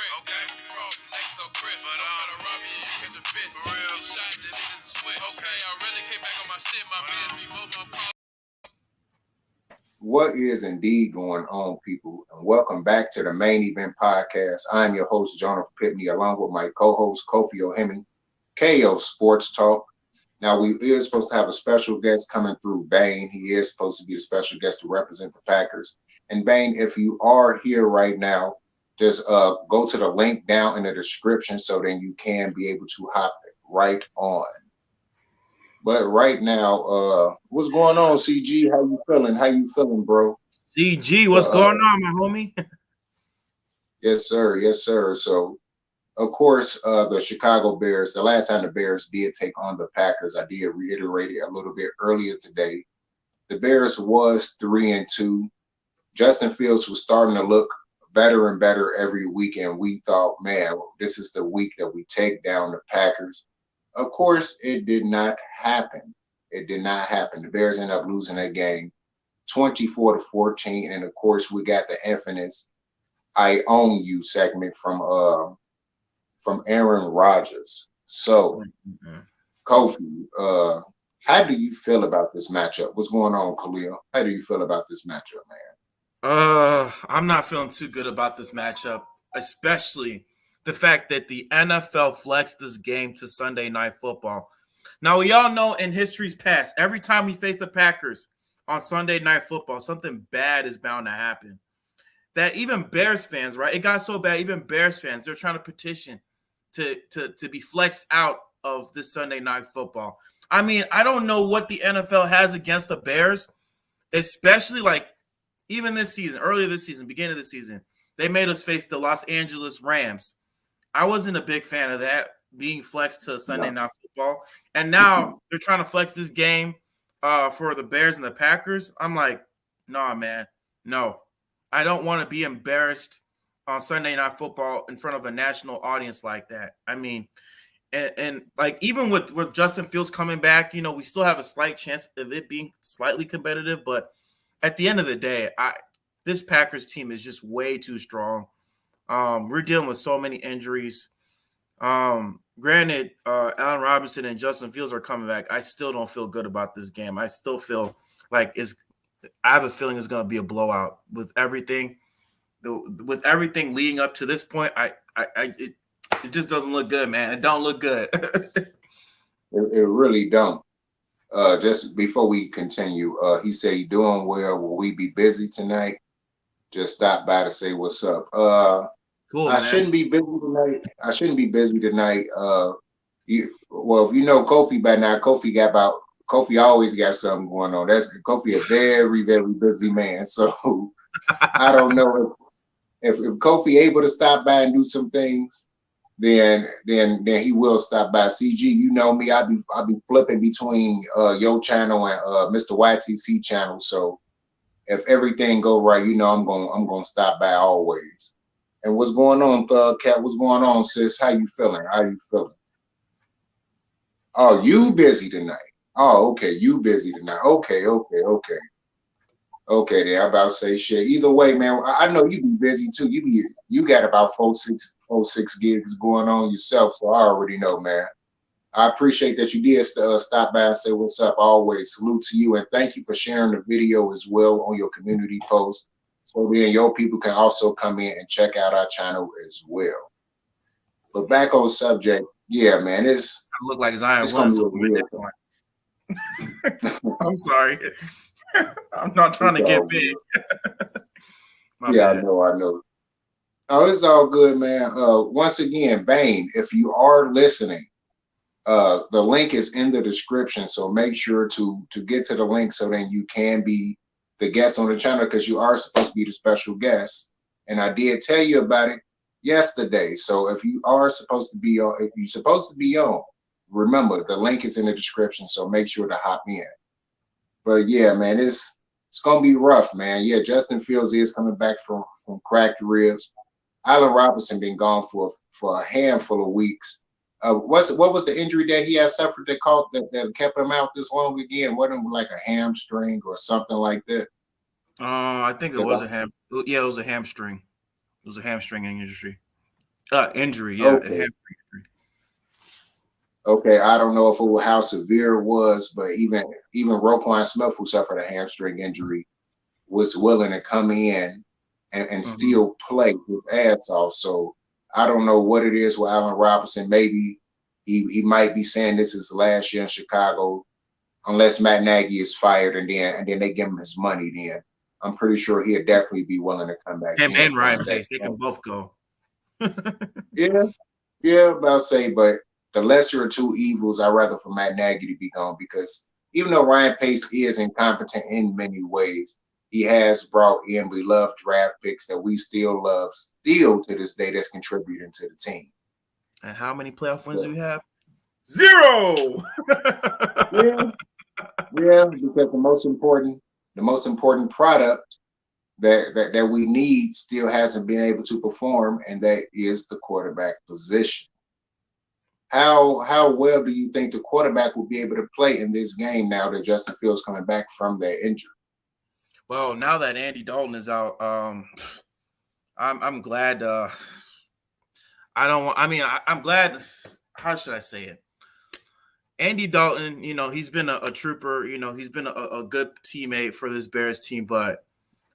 brick. Okay, cross next so crisp. But I'm trying to rob you, you catch a fist. For real, get shot, then niggas switch. Okay, I really came back on my shit. My bands be mobile. What is indeed going on, people? And welcome back to the Main Event Podcast. I'm your host, Jonathan Pitney, along with my co-host, Kofi O'Hemy, KO Sports Talk. Now, we are supposed to have a special guest coming through, BANE. He is supposed to be the special guest to represent the Packers. And BANE, if you are here right now, just go to the link down in the description so then you can be able to hop right on. But right now, what's going on, CG? How you feeling? How you feeling, bro? CG, what's going on, my homie? Yes, sir. Yes, sir. So, of course, the Chicago Bears, the last time the Bears did take on the Packers, I did reiterate it a little bit earlier today. The Bears was 3-2. Justin Fields was starting to look better and better every week, and we thought, man, this is the week that we take down the Packers. Of course, it did not happen. It did not happen. The Bears ended up losing that game 24-14. And of course, we got the infamous I Own You segment from Aaron Rodgers. So, Kofi, how do you feel about this matchup? What's going on, Khalil? How do you feel about this matchup, man? I'm not feeling too good about this matchup, especially the fact that the NFL flexed this game to Sunday Night Football. Now, we all know in history's past, every time we face the Packers on Sunday Night Football, something bad is bound to happen. That even Bears fans, right? It got so bad, even Bears fans, they're trying to petition to be flexed out of this Sunday Night Football. I mean, I don't know what the NFL has against the Bears, especially like even this season, earlier this season, beginning of the season, they made us face the Los Angeles Rams. I wasn't a big fan of that being flexed to Sunday Night Football. And now they're trying to flex this game for the Bears and the Packers. I'm like, nah, man, no. I don't want to be embarrassed on Sunday Night Football in front of a national audience like that. I mean, and like even with Justin Fields coming back, you know, we still have a slight chance of it being slightly competitive. But at the end of the day, this Packers team is just way too strong. We're dealing with so many injuries. Granted, Allen Robinson and Justin Fields are coming back. I still don't feel good about this game. I still feel like I have a feeling it's going to be a blowout with everything. With everything leading up to this point, it just doesn't look good, man. It don't look good. It really don't. Just before we continue, he said he doing well. Will we be busy tonight? Just stop by to say what's up. Cool, I man. shouldn't be busy tonight. Well, if you know Kofi by now, Kofi always got something going on. Kofi a very, very busy man. So I don't know if Kofi able to stop by and do some things, then he will stop by. CG, you know me, I'll be flipping between your channel and Mr. YTC channel. So if everything go right, you know I'm gonna stop by always. And what's going on, Thug Cat? What's going on, sis? How you feeling? Oh, you busy tonight? Oh, okay, you busy tonight? Okay. Okay, there. I'm about to say shit. Either way, man, I know you be busy too. You got about four six gigs going on yourself, so I already know, man. I appreciate that you did stop by and say what's up. Always salute to you, and thank you for sharing the video as well on your community post. So then your people can also come in and check out our channel as well. But back on subject, yeah, man, I look like Zion Williamson. I'm sorry. I'm not trying to get big. Yeah, I know. Oh, it's all good, man. Once again, BANE, if you are listening, the link is in the description. So make sure to get to the link so then you can be the guest on the channel, because you are supposed to be the special guest. And I did tell you about it yesterday. So if you're supposed to be on, remember the link is in the description. So make sure to hop in. But yeah, man, it's gonna be rough, man. Yeah, Justin Fields is coming back from cracked ribs. Allen Robinson been gone for a handful of weeks. What was the injury that he had suffered that kept him out this long again? Wasn't it like a hamstring or something like that? I think it was a hamstring. It was a hamstring injury. Injury, yeah, a Okay. hamstring injury. Okay, I don't know if it was how severe it was, but even Roquan Smith, who suffered a hamstring injury, was willing to come in and Hmm. still play his ass off. So I don't know what it is with Allen Robinson. Maybe he might be saying this is his last year in Chicago, unless Matt Nagy is fired and then they give him his money. Then I'm pretty sure he'd definitely be willing to come back Him in and because Ryan that Pace, they can both go. yeah. Yeah, but I'll say, but the lesser of two evils, I'd rather for Matt Nagy to be gone because even though Ryan Pace is incompetent in many ways, he has brought in beloved draft picks that we still love, still to this day, that's contributing to the team. And how many playoff wins do So, we have? 0. yeah, yeah, because the most important product that we need still hasn't been able to perform, and that is the quarterback position. How well do you think the quarterback will be able to play in this game now that Justin Fields coming back from that injury? Well, now that Andy Dalton is out, I'm glad. I don't want. I mean, I'm glad. How should I say it? Andy Dalton, he's been a trooper. He's been a good teammate for this Bears team. But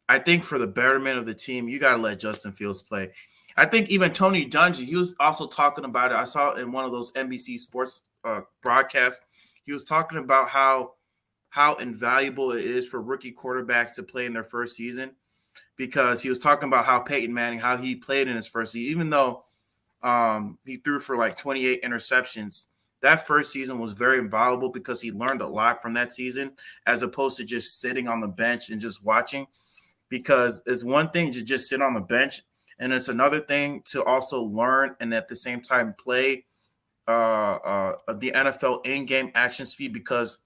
I think for the betterment of the team, you got to let Justin Fields play. I think even Tony Dungy, he was also talking about it. I saw it in one of those NBC Sports broadcasts. He was talking about how invaluable it is for rookie quarterbacks to play in their first season, because he was talking about how Peyton Manning, how he played in his first season, even though he threw for like 28 interceptions. That first season was very invaluable because he learned a lot from that season, as opposed to just sitting on the bench and just watching. Because it's one thing to just sit on the bench, and it's another thing to also learn and at the same time play the NFL in-game action speed, because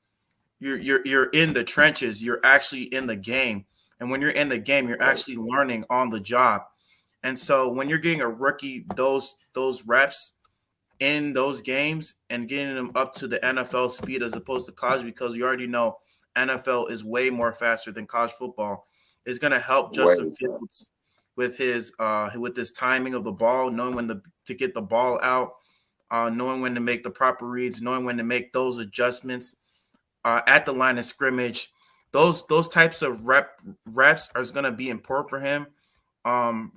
you're in the trenches, you're actually in the game, and when you're in the game, you're Right. actually learning on the job. And so when you're getting a rookie those reps in those games and getting them up to the NFL speed as opposed to college, because you already know NFL is way more faster than college football, is going to help Justin Way back. Fields with his timing of the ball, knowing when to get the ball out, knowing when to make the proper reads, knowing when to make those adjustments at the line of scrimmage. Those types of reps are going to be important for him,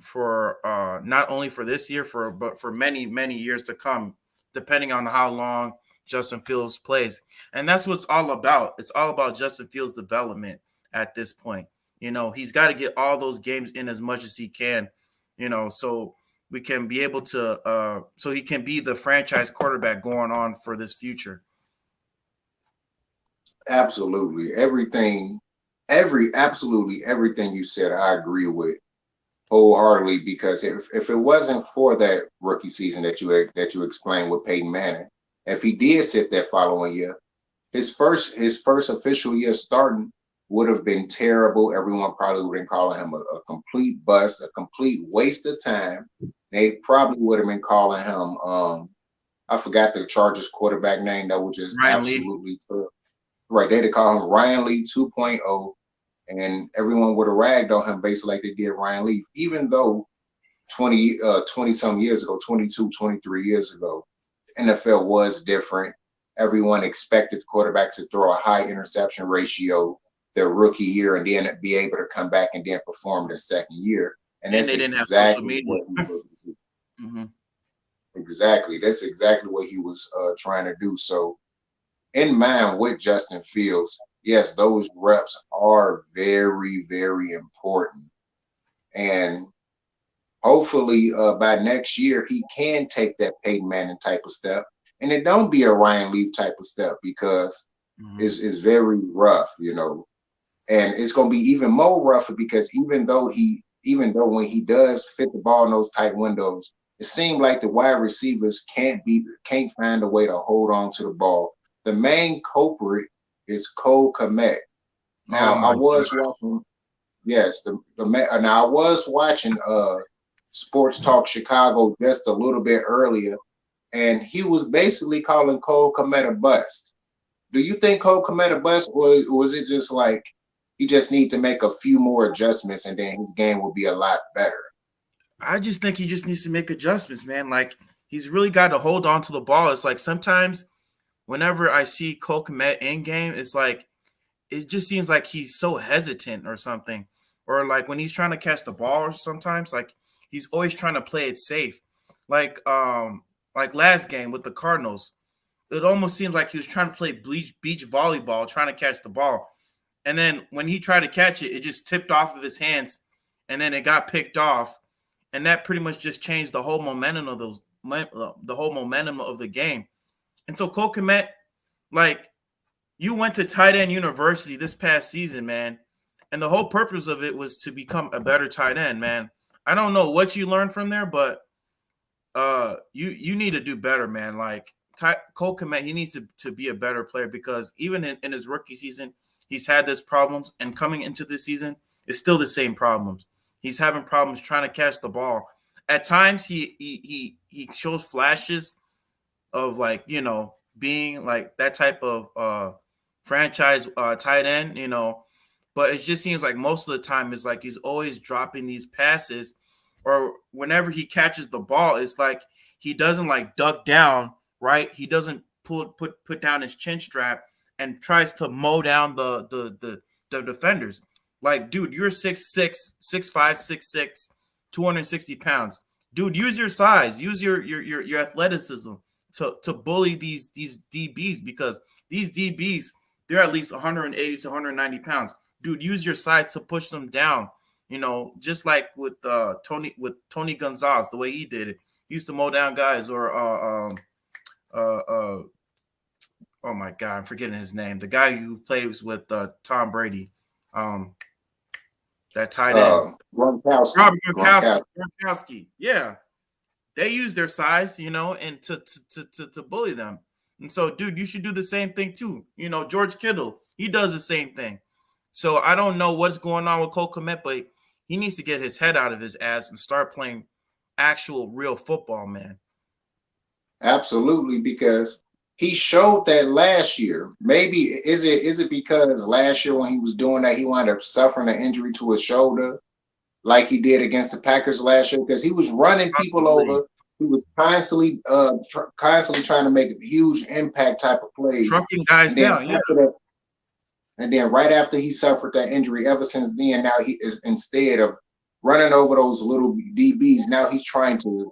for not only for this year, but for many years to come, depending on how long Justin Fields plays. And that's what it's all about. It's all about Justin Fields' development at this point. He's got to get all those games in as much as he can, so we can be able to so he can be the franchise quarterback going on for this future. Absolutely. Absolutely everything you said, I agree with wholeheartedly, because if it wasn't for that rookie season that you explained with Peyton Manning, if he did sit that following year, his first official year starting would have been terrible. Everyone probably would have been calling him a complete bust, a complete waste of time. They probably would have been calling him I forgot the Chargers quarterback name that was just Ryan Leaf. absolutely terrible. Right, they'd call him Ryan Lee 2.0, and everyone would have ragged on him basically like they did Ryan Leaf, even though 20 some years ago, 22, 23 years ago, NFL was different. Everyone expected quarterbacks to throw a high interception ratio their rookie year and then be able to come back and then perform their second year. And And that's they didn't have social exactly media. what he was. Mm-hmm. Exactly. That's exactly what he was trying to do. So in mind with Justin Fields, yes, those reps are very, very important. And hopefully by next year, he can take that Peyton Manning type of step. And it don't be a Ryan Leaf type of step, because Mm-hmm. it's very rough. And it's going to be even more rougher because even though when he does fit the ball in those tight windows, it seems like the wide receivers can't find a way to hold on to the ball. The main culprit is Cole Kmet. Oh Now I my was God. watching, yes, now I was watching Sports Talk Chicago just a little bit earlier, and he was basically calling Cole Kmet a bust. Do you think Cole Kmet a bust, or was it just like he just need to make a few more adjustments and then his game will be a lot better? I just think he just needs to make adjustments, man. Like he's really got to hold on to the ball. It's like sometimes whenever I see Cole Kmet in game, it's like it just seems like he's so hesitant or something. Or like when he's trying to catch the ball, or sometimes like he's always trying to play it safe. Like last game with the Cardinals, it almost seemed like he was trying to play beach volleyball, trying to catch the ball. And then when he tried to catch it, it just tipped off of his hands, and then it got picked off, and that pretty much just changed the whole momentum of the game. And so Cole Kmet, like you went to tight end university this past season, man, and the whole purpose of it was to become a better tight end, man. I don't know what you learned from there, but you need to do better, man. Like Cole Kmet, he needs to be a better player because even in his rookie season, he's had this problems, and coming into this season, it's still the same problems. He's having problems trying to catch the ball. At times, he shows flashes of like being like that type of franchise tight end, but it just seems like most of the time it's like he's always dropping these passes, or whenever he catches the ball, it's like he doesn't like duck down, right? He doesn't put down his chin strap and tries to mow down the defenders. Like, dude, you're 6'6", 6'5", 6'6", 260 pounds. Dude, use your size, use your athleticism to bully these DBs, because these DBs, they're at least 180 to 190 pounds. Dude, use your size to push them down. Just like with Tony Gonzalez, the way he did it. He used to mow down guys, or oh my God, I'm forgetting his name. The guy who plays with Tom Brady, that tight end, Robert Gronkowski. Yeah, they use their size, and to bully them. And so, dude, you should do the same thing too. George Kittle, he does the same thing. So I don't know what's going on with Cole Kmet, but he needs to get his head out of his ass and start playing actual real football, man. Absolutely, because he showed that last year. Maybe is it because last year when he was doing that, he wound up suffering an injury to his shoulder, like he did against the Packers last year, because he was running people over. He was constantly trying to make a huge impact type of plays, trucking guys down. Yeah. And then right after he suffered that injury, ever since then, now he is, instead of running over those little DBs, now he's trying to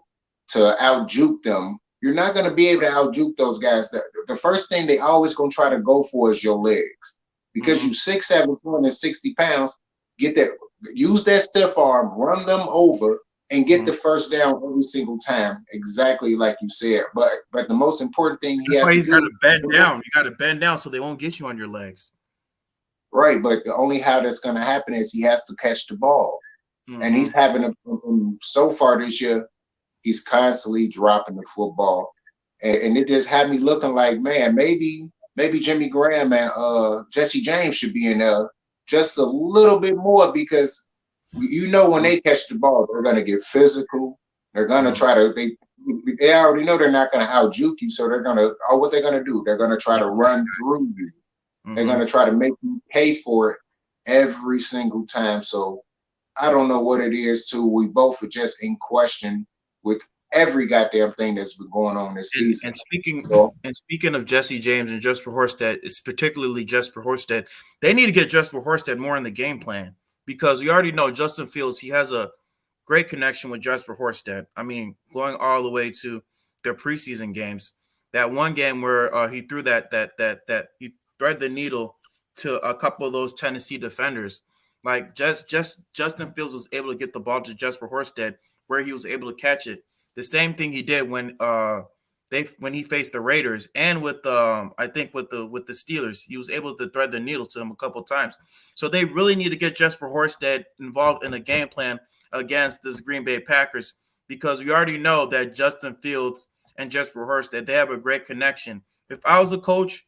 out-juke them. You're not going to be able to out-juke those guys. The first thing they always going to try to go for is your legs, because you 6'7", 260 pounds. Use that stiff arm, run them over, and get the first down every single time, exactly like you said. But the most important thing he's got to bend down. You got to bend down so they won't get you on your legs. Right, but the only how that's going to happen is he has to catch the ball, and he's having so far this year, he's constantly dropping the football, and it just had me looking like, man, maybe Jimmy Graham and Jesse James should be in there just a little bit more, because when they catch the ball, they're going to get physical. They're going to try to they already know they're not going to out-juke you, so they're going to what they're going to do, they're going to try to run through you. They're going to try to make you pay for it every single time. So I don't know what it is, too. We both are just in question with every goddamn thing that's been going on this season. And speaking of Jesse James and Jesper Horsted, it's particularly Jesper Horsted. They need to get Jesper Horsted more in the game plan, because we already know Justin Fields, he has a great connection with Jesper Horsted. I mean, going all the way to their preseason games. That one game where he threw that he thread the needle to a couple of those Tennessee defenders. Like Justin Fields was able to get the ball to Jesper Horsted, where he was able to catch it. The same thing he did when he faced the Raiders, and with I think with the Steelers, he was able to thread the needle to him a couple of times. So they really need to get Jesper Horsted involved in a game plan against this Green Bay Packers, because we already know that Justin Fields and Jesper Horsted, they have a great connection. If I was a coach,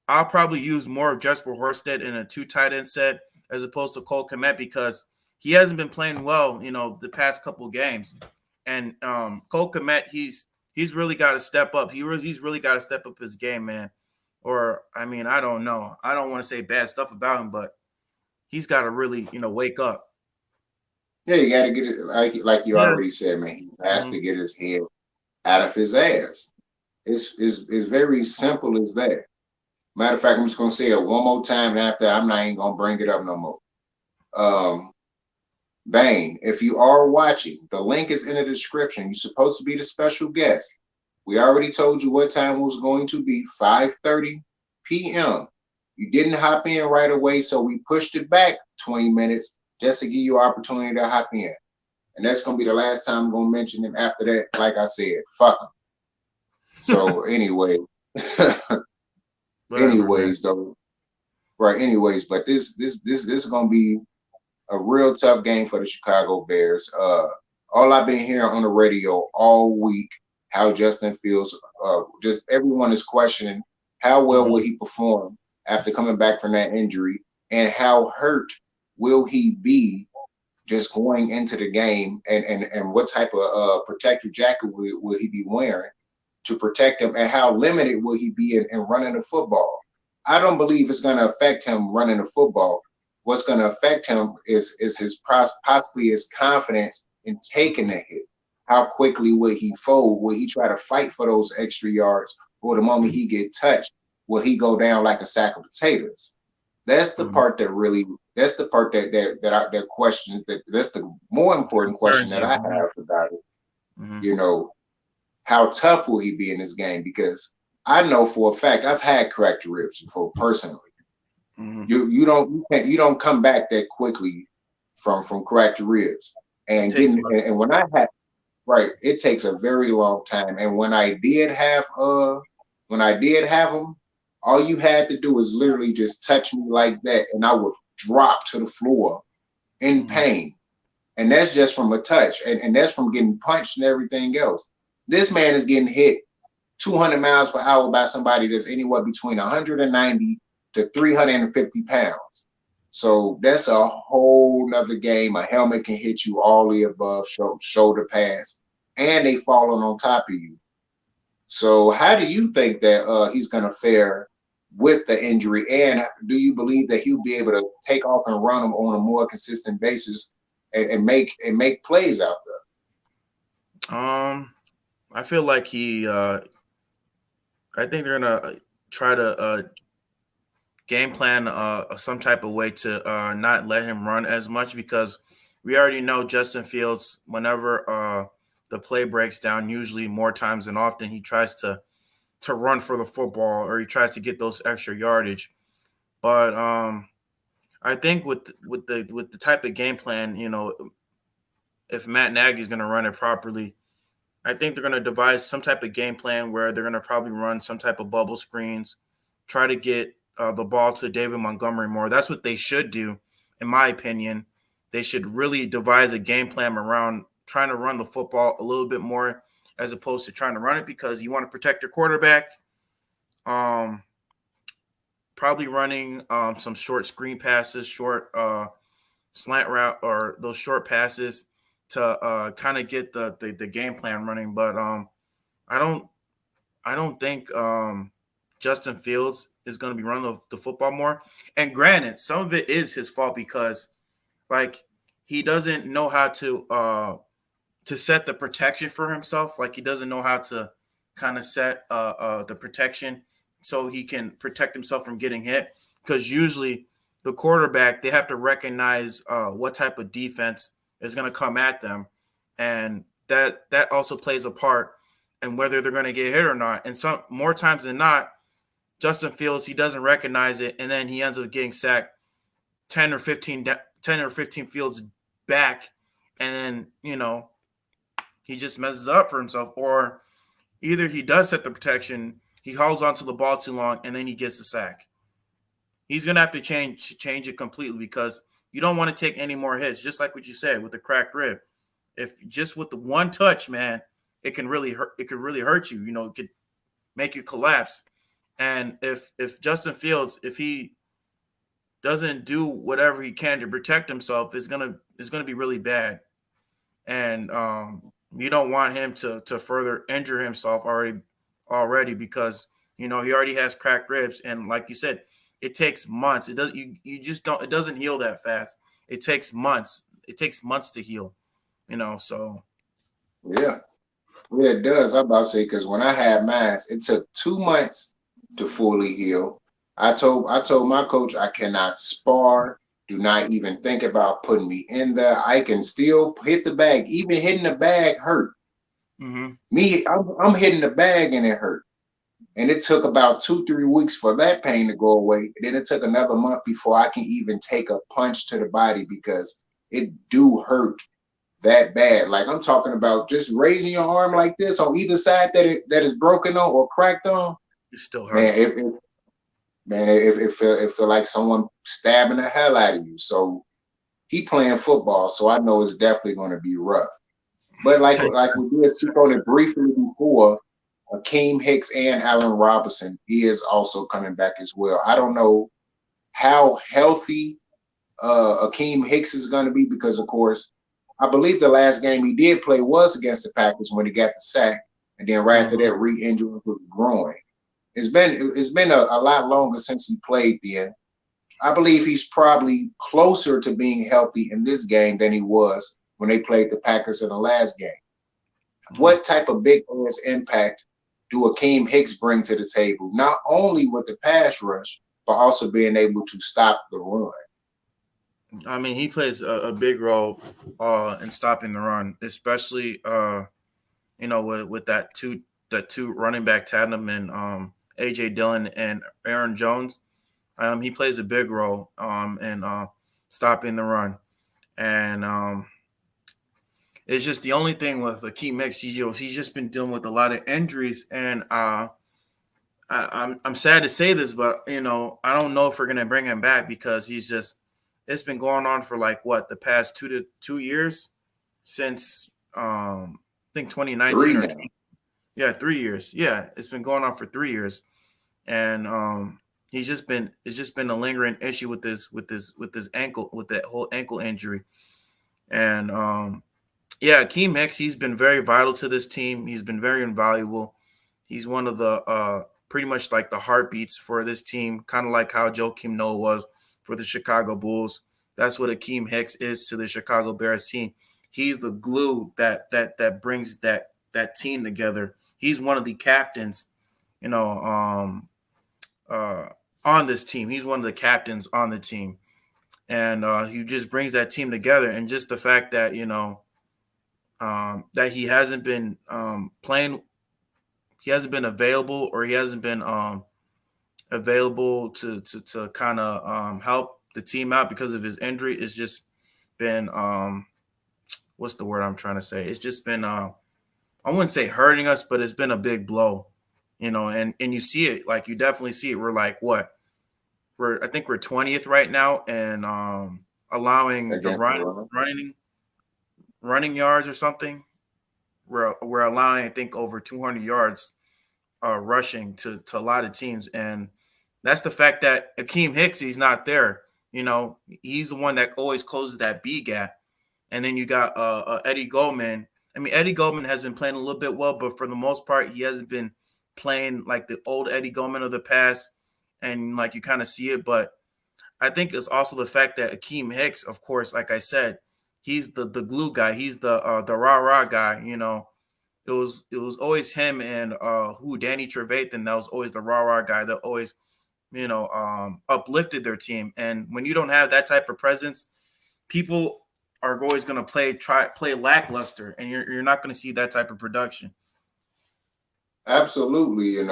I'll probably use more of Jesper Horsted in a 2 tight end set as opposed to Cole Kmet, because he hasn't been playing well, the past couple games. And Cole Kmet, he's really got to step up. He's really got to step up his game, man. Or, I mean, I don't know. I don't want to say bad stuff about him, but he's got to really, wake up. Yeah, you got to get it like you Yeah. already said, man. He has Mm-hmm. to get his head out of his ass. It's very simple as that. Matter of fact, I'm just gonna say it one more time, and after I'm not even gonna bring it up no more. Um, Bane, if you are watching, the link is in the description. You're supposed to be the special guest. We already told you what time it was going to be, 5:30 p.m. You didn't hop in right away, so we pushed it back 20 minutes just to give you an opportunity to hop in. And that's gonna be the last time I'm gonna mention it. After that, like I said, fuck them. So anyway, Whatever, man. anyways though, right? Anyways, but this is gonna be a real tough game for the Chicago Bears. All I've been hearing on the radio all week, how Justin feels. Just everyone is questioning how well will he perform after coming back from that injury, and how hurt will he be just going into the game, and what type of protective jacket will he be wearing to protect him, and how limited will he be in running the football. I don't believe it's going to affect him running the football. What's going to affect him is his possibly his confidence in taking the hit. How quickly will he fold? Will he try to fight for those extra yards? Or the moment he get touched, will he go down like a sack of potatoes? That's the part that really. That's the part that question. That's the more important question that I have about it. You know, how tough will he be in this game? Because I know for a fact I've had cracked ribs before personally. You don't come back that quickly from cracked ribs. And when I had right, it takes a very long time. And when I did have them, all you had to do was literally just touch me like that, and I would drop to the floor in pain. And that's just from a touch, and that's from getting punched and everything else. This man is getting hit 200 miles per hour by somebody that's anywhere between 190 to 350 pounds. So that's a whole nother game. A helmet can hit you all the above, shoulder pads, and they falling on top of you. So how do you think that he's going to fare with the injury? And do you believe that he'll be able to take off and run them on a more consistent basis and make plays out there? I feel like I think they're gonna try to game plan some type of way to not let him run as much, because we already know Justin Fields, whenever the play breaks down, usually more times than often, he tries to run for the football, or he tries to get those extra yardage. But I think with the type of game plan, if Matt Nagy is going to run it properly, I think they're going to devise some type of game plan where they're going to probably run some type of bubble screens, try to get the ball to David Montgomery more. That's what they should do, in my opinion. They should really devise a game plan around trying to run the football a little bit more, as opposed to trying to run it, because you want to protect your quarterback. Probably running some short screen passes, short slant route, or those short passes to kind of get the game plan running. But I don't think Justin Fields is going to be running the football more. And granted, some of it is his fault, because like he doesn't know how to set the protection for himself. Like he doesn't know how to kind of set the protection so he can protect himself from getting hit. Because usually the quarterback, they have to recognize what type of defense is going to come at them, and that also plays a part in whether they're going to get hit or not. And some more times than not, Justin Fields, he doesn't recognize it, and then he ends up getting sacked 10 or 15 fields back, and then he just messes up for himself. Or either he does set the protection, he holds onto the ball too long, and then he gets the sack. He's going to have to change it completely, because you don't want to take any more hits, just like what you said with the cracked rib. If just with the one touch, man, it can really hurt. It could really hurt you. It could make you collapse. And if Justin Fields, if he doesn't do whatever he can to protect himself, it's gonna be really bad. And you don't want him to further injure himself already, because he already has cracked ribs, and like you said, it takes months. It does you just don't. It doesn't heal that fast. It takes months. it takes months to heal, so. Yeah. Yeah, it does. I'm about to say, because when I had mine, it took 2 months to fully heal. I told my coach I cannot spar. Do not even think about putting me in there. I can still hit the bag. Even hitting the bag hurt. Mm-hmm. I'm hitting the bag and it hurt. And it took about 2-3 weeks for that pain to go away. And then it took another month before I can even take a punch to the body because it do hurt that bad. Like I'm talking about just raising your arm like this on either side that is broken on or cracked on. It still Man, hurts. it feel like someone stabbing the hell out of you. So he playing football, so I know it's definitely going to be rough. But like we did speak on it briefly before, Akeem Hicks and Allen Robinson, he is also coming back as well. I don't know how healthy Akeem Hicks is going to be because, of course, I believe the last game he did play was against the Packers when he got the sack, and then right after that, re-injured with the groin. It's been a lot longer since he played then. I believe he's probably closer to being healthy in this game than he was when they played the Packers in the last game. What type of big ass impact do Akeem Hicks bring to the table, not only with the pass rush, but also being able to stop the run? I mean, he plays a big role in stopping the run, especially with that two running back tandem and AJ Dillon and Aaron Jones. He plays a big role in stopping the run, and it's just the only thing with Akeem Hicks. He's just been dealing with a lot of injuries, and I'm sad to say this, but I don't know if we're gonna bring him back because it's been going on for like the past 2 years since I think 2019 or 3 years. Yeah, it's been going on for 3 years, and it's just been a lingering issue with his ankle, with that whole ankle injury, and Akeem Hicks, he's been very vital to this team. He's been very invaluable. He's one of the pretty much like the heartbeats for this team, kind of like how Joakim Noah was for the Chicago Bulls. That's what Akeem Hicks is to the Chicago Bears team. He's the glue that brings that team together. He's one of the captains, on this team. He's one of the captains on the team, and he just brings that team together. And just the fact that that he hasn't been playing, he hasn't been available, or he hasn't been available to kind of help the team out because of his injury. It's just been what's the word I'm trying to say? It's just been I wouldn't say hurting us, but it's been a big blow, and you see it, like you definitely see it. We're like I think we're 20th right now, and allowing the running yards or something. We're allowing, I think, over 200 yards rushing to a lot of teams, and that's the fact that Akeem Hicks, he's not there. He's the one that always closes that B gap, and then you got Eddie Goldman. I mean, Eddie Goldman has been playing a little bit well, but for the most part, he hasn't been playing like the old Eddie Goldman of the past, and like you kind of see it. But I think it's also the fact that Akeem Hicks, of course, like I said, he's the glue guy. He's the rah-rah guy. It was always him and Danny Trevathan. That was always the rah-rah guy that always uplifted their team. And when you don't have that type of presence, people are always going to play lackluster, and you're not going to see that type of production. Absolutely, I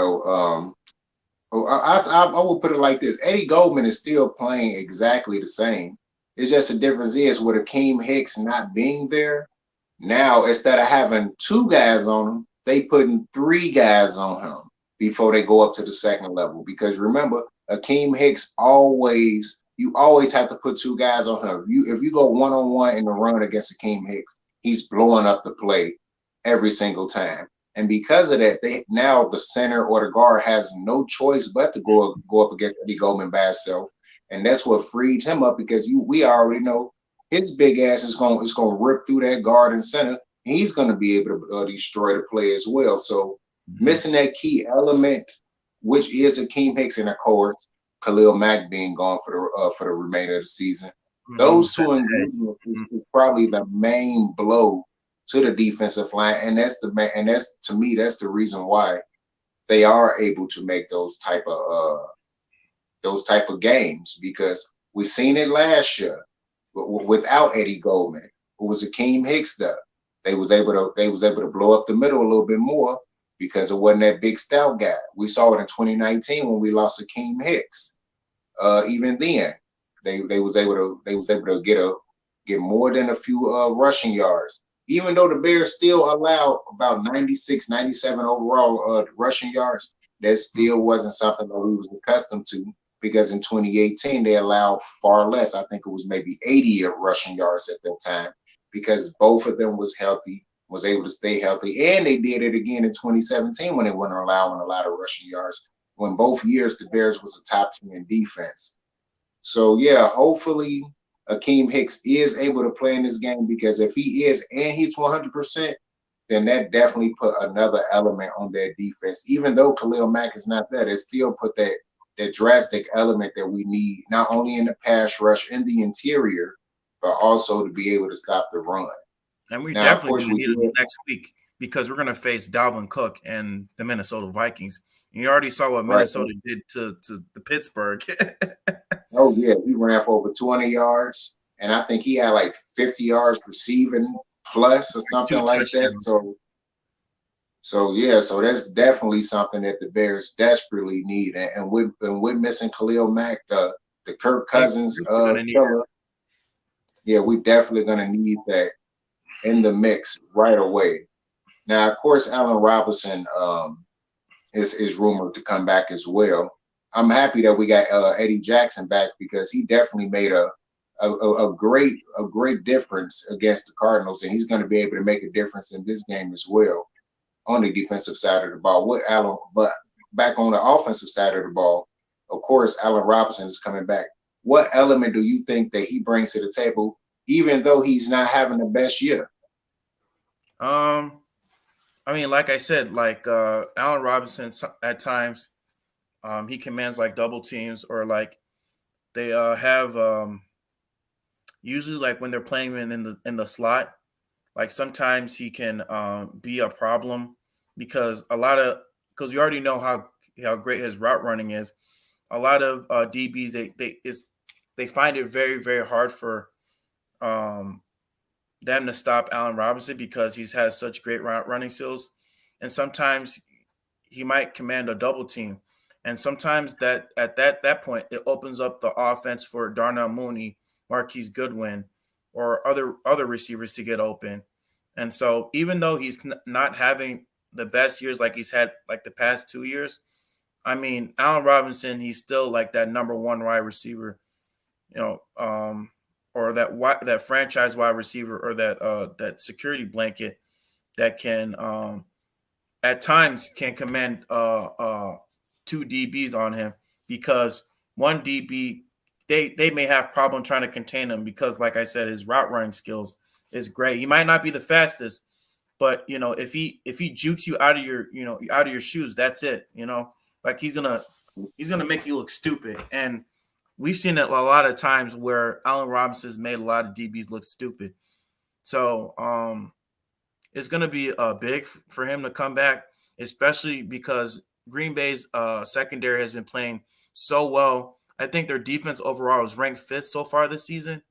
would put it like this: Eddie Goldman is still playing exactly the same. It's just the difference is with Akeem Hicks not being there. Now, instead of having 2 guys on him, they putting 3 guys on him before they go up to the second level. Because remember, Akeem Hicks you always have to put 2 guys on him. If you go one-on-one in the run against Akeem Hicks, he's blowing up the play every single time. And because of that, now the center or the guard has no choice but to go up against Eddie Goldman by himself. And that's what frees him up, because we already know his big ass is going to rip through that guard and center. And he's going to be able to destroy the play as well. So missing that key element, which is Akeem Hicks, and of course Khalil Mack being gone for the remainder of the season, Those two ingredients is probably the main blow to the defensive line, and that's to me that's the reason why they are able to make those type of games, because we seen it last year without Eddie Goldman, who was Akeem Hicks there. They was able to blow up the middle a little bit more because it wasn't that big stout guy. We saw it in 2019 when we lost Akeem Hicks. Even then, they was able to get more than a few rushing yards. Even though the Bears still allowed about 96, 97 overall rushing yards, that still wasn't something that we was accustomed to, because in 2018 they allowed far less. I think it was maybe 80 rushing yards at that time, because both of them was able to stay healthy, and they did it again in 2017 when they weren't allowing a lot of rushing yards, when both years the Bears was a top team in defense. So yeah, hopefully Akeem Hicks is able to play in this game, because if he is and he's 100%, then that definitely put another element on their defense. Even though Khalil Mack is not there, they still put that drastic element that we need, not only in the pass rush in the interior, but also to be able to stop the run. And we definitely going to need it next week, because we're going to face Dalvin Cook and the Minnesota Vikings. You already saw what Minnesota did to the Pittsburgh. Oh, yeah. He ran for over 200 yards, and I think he had like 50 yards receiving plus or something like that. So that's definitely something that the Bears desperately need. And we're missing Khalil Mack, the Kirk Cousins killer. Yeah, we're definitely going to need that in the mix right away. Now, of course, Allen Robinson is rumored to come back as well. I'm happy that we got Eddie Jackson back, because he definitely made a great difference against the Cardinals, and he's going to be able to make a difference in this game as well on the defensive side of the ball. But back on the offensive side of the ball, of course, Allen Robinson is coming back. What element do you think that he brings to the table, even though he's not having the best year? I mean, like I said, like Allen Robinson at times, he commands like double teams, or like they have usually like when they're playing in the slot, like sometimes he can be a problem, because you already know how great his route running is. A lot of DBs they find it very, very hard for them to stop Allen Robinson, because he's had such great route running skills, and sometimes he might command a double team, and sometimes that at that point it opens up the offense for Darnell Mooney, Marquise Goodwin, or other receivers to get open. And so even though he's not having the best years like he's had like the past 2 years, I mean, Allen Robinson, he's still like that number one wide receiver, or that franchise wide receiver, or that security blanket that can at times can command two DBs on him, because one DB they may have problem trying to contain him, because like I said, his route running skills is great. He might not be the fastest, but if he jukes you out of your shoes, that's it. Like he's gonna make you look stupid. And we've seen it a lot of times where Allen Robinson's made a lot of DBs look stupid. So it's gonna be big for him to come back, especially because Green Bay's secondary has been playing so well. I think their defense overall is ranked 5th so far this season,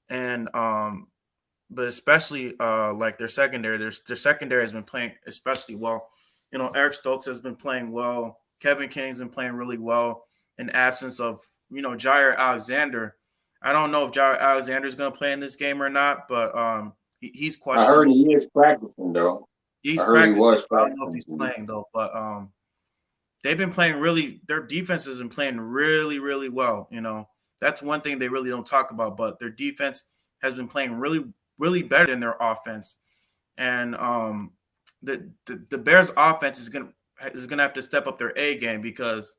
and but especially like their secondary, their secondary has been playing especially well. Eric Stokes has been playing well. Kevin King's been playing really well in absence of Jair Alexander. I don't know if Jair Alexander is going to play in this game or not, but he's questionable. I heard he is practicing though. He's practicing. I don't know if he's playing though, but they've been playing their defense has been playing really, really well. That's one thing they really don't talk about, but their defense has been playing really, really better than their offense. And the Bears offense is gonna have to step up their A game, because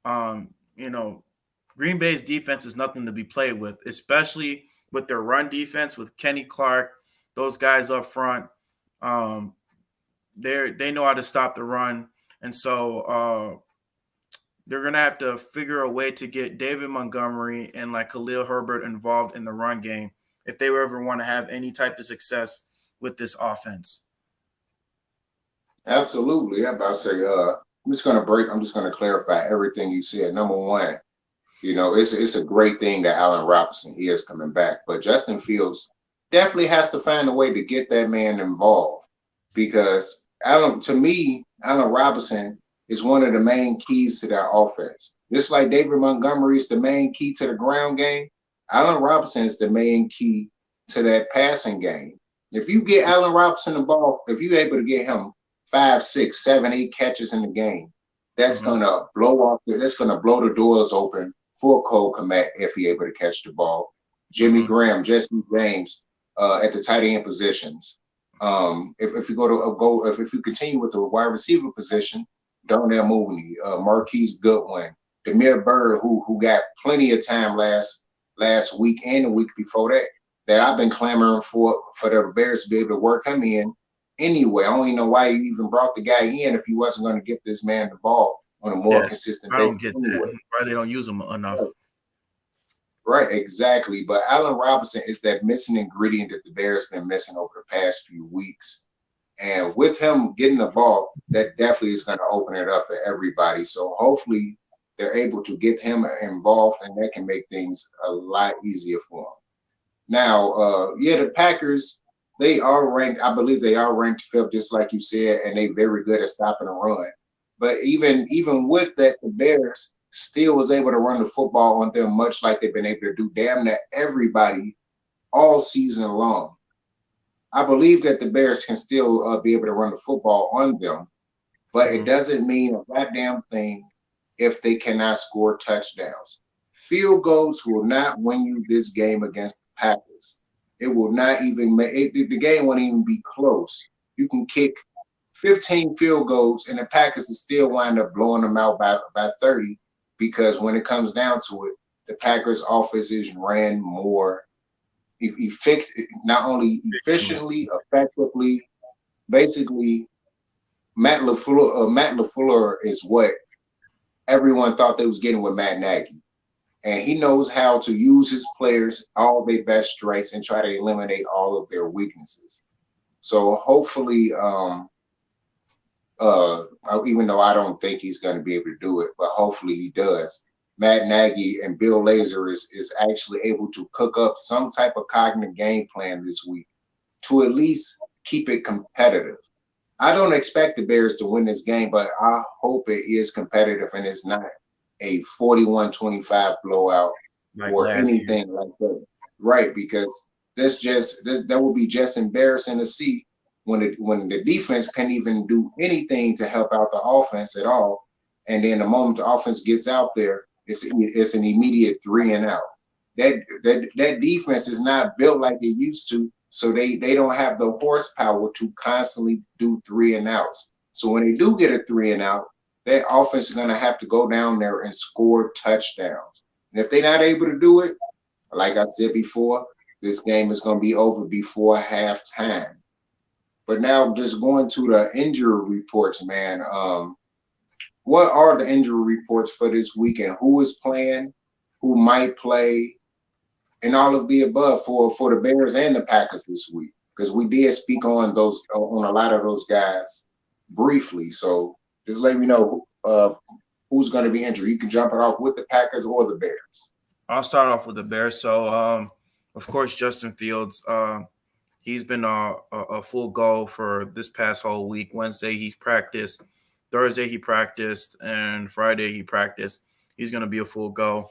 Green Bay's defense is nothing to be played with, especially with their run defense with Kenny Clark, those guys up front. They know how to stop the run. And so they're going to have to figure a way to get David Montgomery and like Khalil Herbert involved in the run game if they ever want to have any type of success with this offense. Absolutely. I'm about to say, I'm just gonna clarify everything you said. Number one, it's a great thing that Allen Robinson is coming back, but Justin Fields definitely has to find a way to get that man involved because to me, Allen Robinson is one of the main keys to that offense. Just like David Montgomery is the main key to the ground game, Allen Robinson is the main key to that passing game. If you get Allen Robinson the ball, if you're able to get him 5, 6, 7, 8 catches in the game, that's gonna blow the doors open for Cole Kmet if he's able to catch the ball. Jimmy Graham, Jesse James at the tight end positions. If you continue with the wide receiver position, Darnell Mooney, Marquise Goodwin, Demir Bird, who got plenty of time last week and the week before that I've been clamoring for the Bears to be able to work him in anyway. I don't even know why you even brought the guy in if you wasn't going to get this man the ball on a more consistent basis. I don't get anyway. That. Why they don't use him enough. Right, exactly. But Allen Robinson is that missing ingredient that the Bears been missing over the past few weeks. And with him getting the ball, that definitely is going to open it up for everybody. So hopefully they're able to get him involved, and that can make things a lot easier for him. Now, the Packers, they are ranked, I believe they are ranked fifth, just like you said, and they're very good at stopping a run. But even with that, the Bears still was able to run the football on them, much like they've been able to do damn near everybody all season long. I believe that the Bears can still be able to run the football on them, but it doesn't mean a goddamn thing if they cannot score touchdowns. Field goals will not win you this game against the Packers. It will not even make the game won't even be close. You can kick 15 field goals and the Packers will still wind up blowing them out by 30 because when it comes down to it, the Packers offenses ran more not only efficiently, effectively. Basically, Matt LaFleur is what everyone thought they was getting with Matt Nagy. And he knows how to use his players, all their best strengths, and try to eliminate all of their weaknesses. So hopefully, even though I don't think he's going to be able to do it, but hopefully he does. Matt Nagy and Bill Lazor is actually able to cook up some type of cognitive game plan this week to at least keep it competitive. I don't expect the Bears to win this game, but I hope it is competitive and it's not a 41-25 blowout or anything like that. Right, because that would be just embarrassing to see when the defense can't even do anything to help out the offense at all. And then the moment the offense gets out there, it's an immediate 3 and out. That defense is not built like they used to, so they don't have the horsepower to constantly do 3 and outs. So when they do get a 3 and out, that offense is going to have to go down there and score touchdowns. And if they're not able to do it, like I said before, this game is going to be over before halftime. But now just going to the injury reports, man. What are the injury reports for this weekend? Who is playing? Who might play? And all of the above for the Bears and the Packers this week, because we did speak on a lot of those guys briefly. So just let me know who's going to be injured. You can jump it off with the Packers or the Bears. I'll start off with the Bears. So, of course, Justin Fields. He's been a full go for this past whole week. Wednesday he practiced, Thursday he practiced, and Friday he practiced. He's going to be a full go.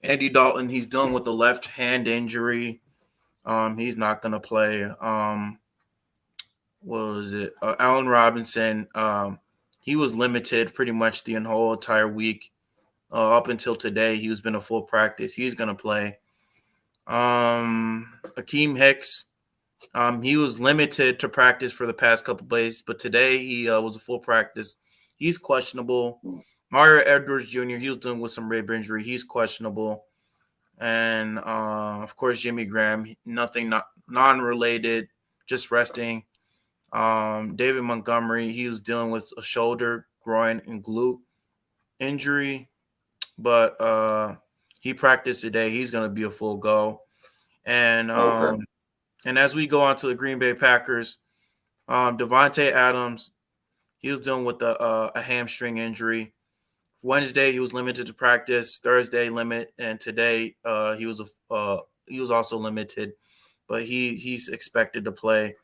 Andy Dalton, he's dealing with the left hand injury. He's not going to play. What was it? Allen Robinson, he was limited pretty much the whole entire week. Up until today, he's been a full practice. He's going to play. Akeem Hicks, he was limited to practice for the past couple of days, but today he was a full practice. He's questionable. Mario Edwards Jr., he was dealing with some rib injury. He's questionable. And, of course, Jimmy Graham, nothing non-related, just resting. David Montgomery, he was dealing with a shoulder, groin, and glute injury, but he practiced today. He's going to be a full go. And Okay. and as we go on to the Green Bay Packers, Devontae Adams, he was dealing with a hamstring injury. Wednesday he was limited to practice. Thursday limit, and today he was also limited, but he's expected to play.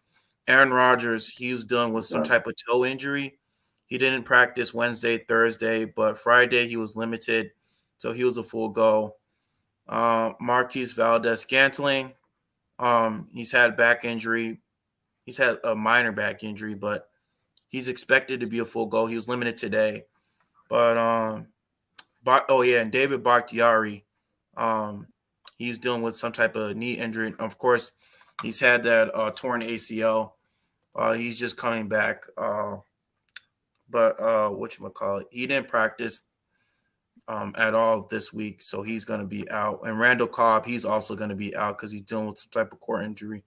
Aaron Rodgers, he was dealing with some type of toe injury. He didn't practice Wednesday, Thursday, but Friday he was limited, so he was a full go. Marquise Valdez-Scantling, he's had back injury. He's had a minor back injury, but he's expected to be a full go. He was limited today. But and David Bakhtiari, he's dealing with some type of knee injury. Of course, he's had that torn ACL. He's just coming back. But whatchamacallit, he didn't practice at all this week, so he's going to be out. And Randall Cobb, he's also going to be out because he's dealing with some type of core injury.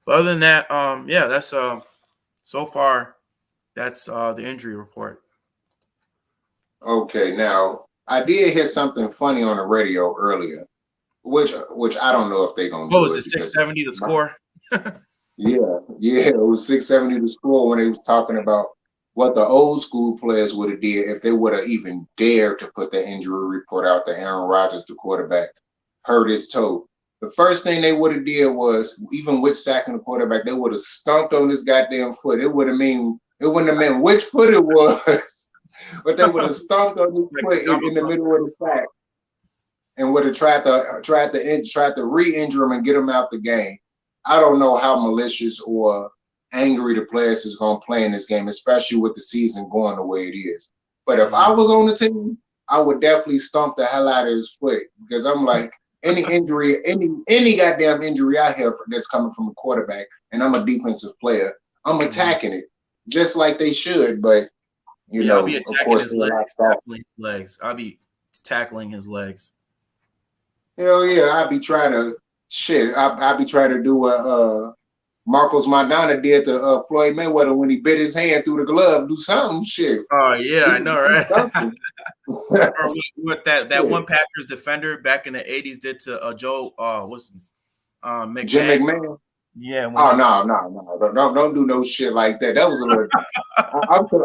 But other than that, that's so far, that's the injury report. Okay, now I did hear something funny on the radio earlier, which I don't know if they're gonna do. What was it, 670 to score? Yeah, it was 670 to score when they was talking about what the old school players would have did if they would have even dared to put the injury report out that Aaron Rodgers, the quarterback, hurt his toe. The first thing they would have did was, even with sacking the quarterback, they would have stomped on his goddamn foot. It wouldn't have meant which foot it was, but they would have stomped on his foot in the middle of the sack, and would have tried to re-injure him and get him out the game. I don't know how malicious or angry the players is going to play in this game, especially with the season going the way it is. But if I was on the team, I would definitely stomp the hell out of his foot, because I'm like, any injury, any goddamn injury I have that's coming from a quarterback, and I'm a defensive player, I'm attacking it just like they should. But I'll be attacking of course, his legs. I'll be tackling his legs. Hell yeah, I'd be trying to do what Marcos Maidana did to Floyd Mayweather when he bit his hand through the glove. Do something, shit. Oh yeah, I know, right? Or what that one Packers defender back in the 80s did to Joe McMahon. Jim McMahon. Yeah. No, don't do no shit like that. That was a little.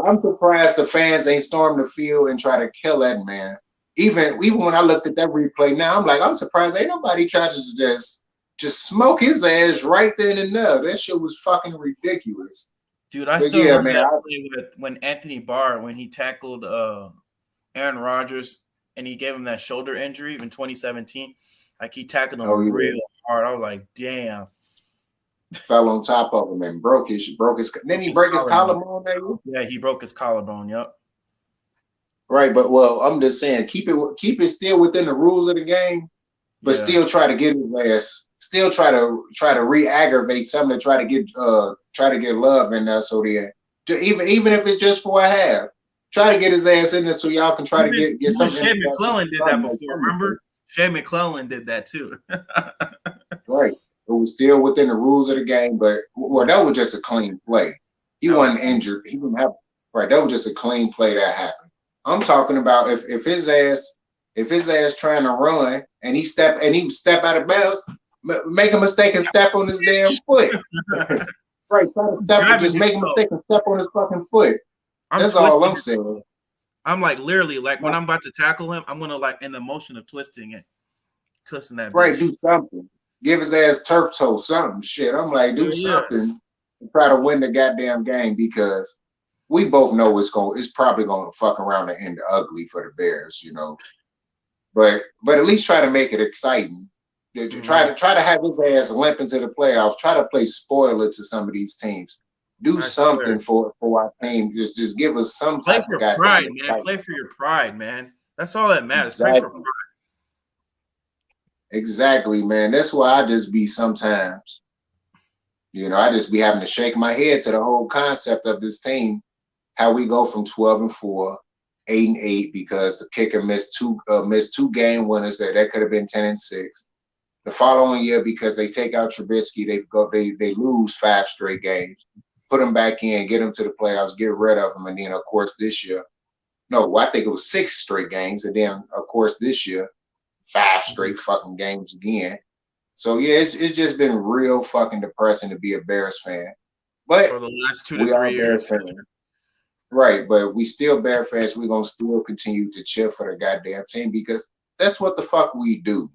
I'm surprised the fans ain't stormed the field and try to kill that man. Even when I looked at that replay now, I'm like, I'm surprised ain't nobody tried to just smoke his ass right then and there. That shit was fucking ridiculous. Dude, I still remember that play when Anthony Barr, when he tackled Aaron Rodgers and he gave him that shoulder injury in 2017. Like, he tackled him real hard. I was like, damn. Fell on top of him and broke his. Didn't he break his collarbone? Yeah, he broke his collarbone. Yep. Right, but I'm just saying, keep it still within the rules of the game, but still try to get his ass. Still try to re-aggravate something to try to get love in there. So even if it's just for a half, try to get his ass in there so y'all can try to get something. Shea McClellan did that before. Remember, Shea McClellan did that too. Right. It was still within the rules of the game, but that was just a clean play. He wasn't injured. He didn't have that was just a clean play that happened. I'm talking about if his ass trying to run and he step out of bounds, make a mistake and step on his damn foot. Right, try to step and just make a mistake and step on his fucking foot. That's all I'm saying. I'm like literally like when I'm about to tackle him, I'm gonna like in the motion of twisting that. Right, do something. Give his ass turf toe, something. Shit, I'm like, do something to try to win the goddamn game, because we both know it's probably going to fuck around and end ugly for the Bears, But at least try to make it exciting. Try to have his ass limp into the playoffs. Try to play spoiler to some of these teams. Do something for our team. Just give us some type of pride, man. Excitement. Play for your pride, man. That's all that matters. Exactly. Play for pride. Exactly, man. That's why I just be sometimes. I just be having to shake my head to the whole concept of this team. How we go from 12-4, 8-8, because the kicker missed two game winners that could have been 10-6. The following year, because they take out Trubisky, they lose 5 straight games, put them back in, get them to the playoffs, get rid of them, and then of course this year No, I think it was 6 straight games, and then of course this year 5 straight fucking games again. So yeah, it's just been real fucking depressing to be a Bears fan. But for the last 2 to we 3 are Bears years. fans. Right, but we still Bear fans. We're gonna still continue to cheer for the goddamn team because that's what the fuck we do.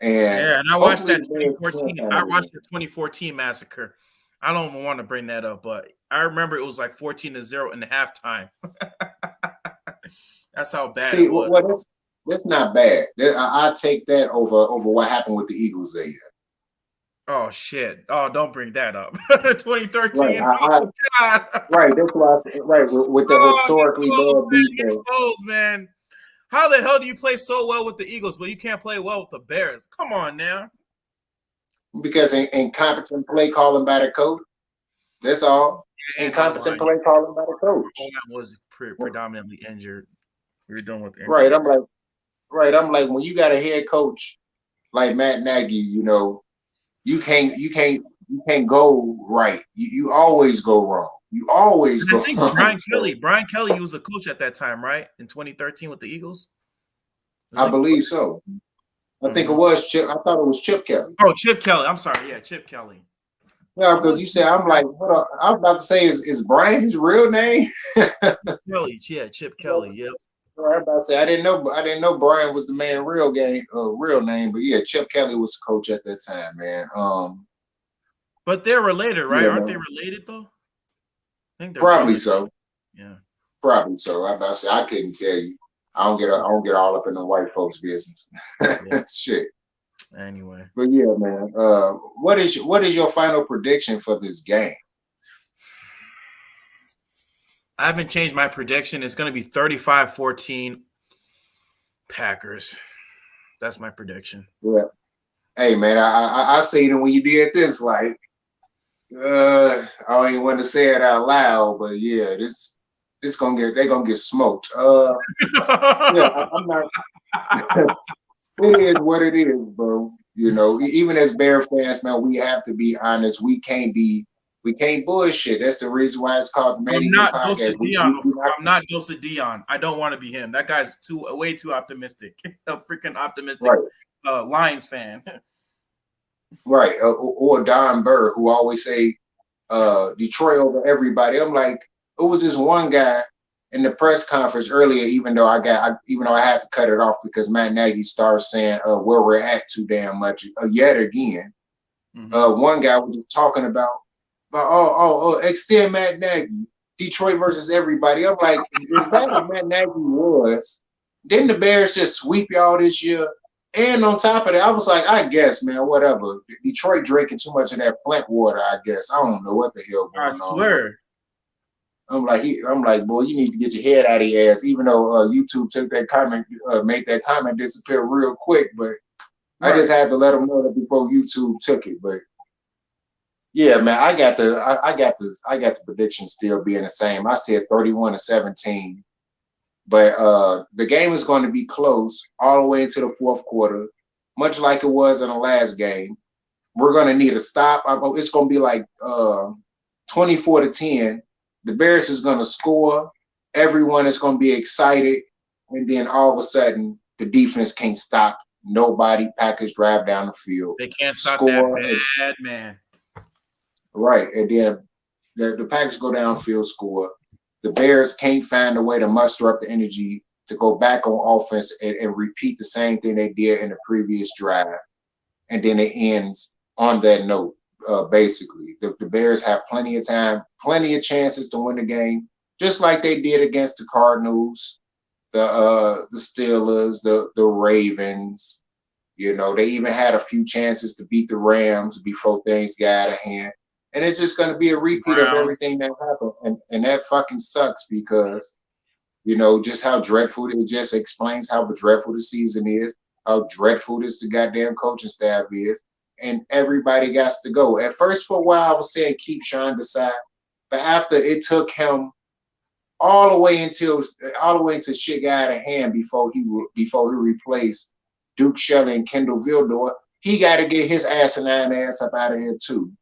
And Yeah, and I watched hopefully that the Bears 2014. can I find a watched way. the 2014 massacre. I don't even want to bring that up, but I remember it was like 14-0 in the halftime. That's how bad See, it was. well, that's not bad. I take that over what happened with the Eagles that year. Oh shit! Oh, don't bring that up. Right, 2013. Oh god. right. That's why I said, right with the Oh, get historically close, bad man. Get defense. close, man. How the hell do you play so well with the Eagles, but you can't play well with the Bears? Come on now. Because incompetent play calling by the coach. That's all. And Incompetent O-line. play calling by the coach. O-line was predominantly injured. We were done with injuries. I'm like, when you got a head coach like Matt Nagy, you can't go right. You always go wrong. You always And I go think wrong. Brian Kelly, he was a coach at that time, right? In 2013 with the Eagles. I believe so. I think it was Chip. I thought it was Chip Kelly. Oh, Chip Kelly. I'm sorry. Yeah, Chip Kelly. Yeah, because you said I'm like, what I was about to say is Brian his real name? Kelly, yeah, Chip Kelly. Yep. I was about to say I didn't know Brian was the man real name, but yeah, Chip Kelly was the coach at that time, man. But they're related, right? Yeah, Aren't they man. related though? I think they're Probably brothers. so. Yeah. Probably so. I about to say I couldn't tell you. I don't get all up in the white folks' business. Yeah. Shit. Anyway. But yeah, man. What is your final prediction for this game? I haven't changed my prediction. It's going to be 35-14 Packers. That's my prediction. Yeah. Hey, man, I seen it when you did this. Like, I don't even want to say it out loud, but yeah, they're gonna get smoked. Yeah, I'm not. It is what it is, bro. Even as Bear fans, man, we have to be honest. We can't bullshit. That's the reason why it's called the Man I'm Eating not Podcast. Dose Dion. I'm not Dose Dion. I don't want to be him. That guy's way too optimistic. A freaking optimistic Lions fan. Right. Or Don Burr, who always say Detroit over everybody. I'm like, it was this one guy in the press conference earlier, even though I had to cut it off because Matt Nagy started saying where we're at too damn much yet again. Mm-hmm. One guy was just talking about extend Matt Nagy, Detroit versus everybody. I'm like, as bad as Matt Nagy was, didn't the Bears just sweep y'all this year? And on top of that, I was like, I guess, man, whatever. Detroit drinking too much of that Flint water, I guess. I don't know what the hell going on. I swear. I'm like, boy, you need to get your head out of your ass. Even though YouTube took that comment, made that comment disappear real quick, but I just had to let them know that before YouTube took it. But yeah, man, I got the prediction still being the same. I said 31-17. But the game is going to be close all the way into the fourth quarter, much like it was in the last game. We're going to need a stop. It's going to be like 24-10. The Bears is going to score. Everyone is going to be excited. And then all of a sudden, the defense can't stop nobody. Packers drive down the field. They can't stop that bad man. Right. And then the Packers go downfield, score. The Bears can't find a way to muster up the energy to go back on offense and repeat the same thing they did in the previous drive. And then it ends on that note, basically. The Bears have plenty of time, plenty of chances to win the game, just like they did against the Cardinals, the Steelers, the Ravens. They even had a few chances to beat the Rams before things got out of hand. And it's just going to be a repeat of everything that happened. And that fucking sucks because, just how dreadful it just explains how dreadful the season is, how dreadful this the goddamn coaching staff is. And everybody got to go. At first, for a while, I was saying keep Sean Desai. But after it took him all the way until shit got out of hand before he replaced Duke Shelley and Kendall Vildor, he got to get his asinine ass up out of here too.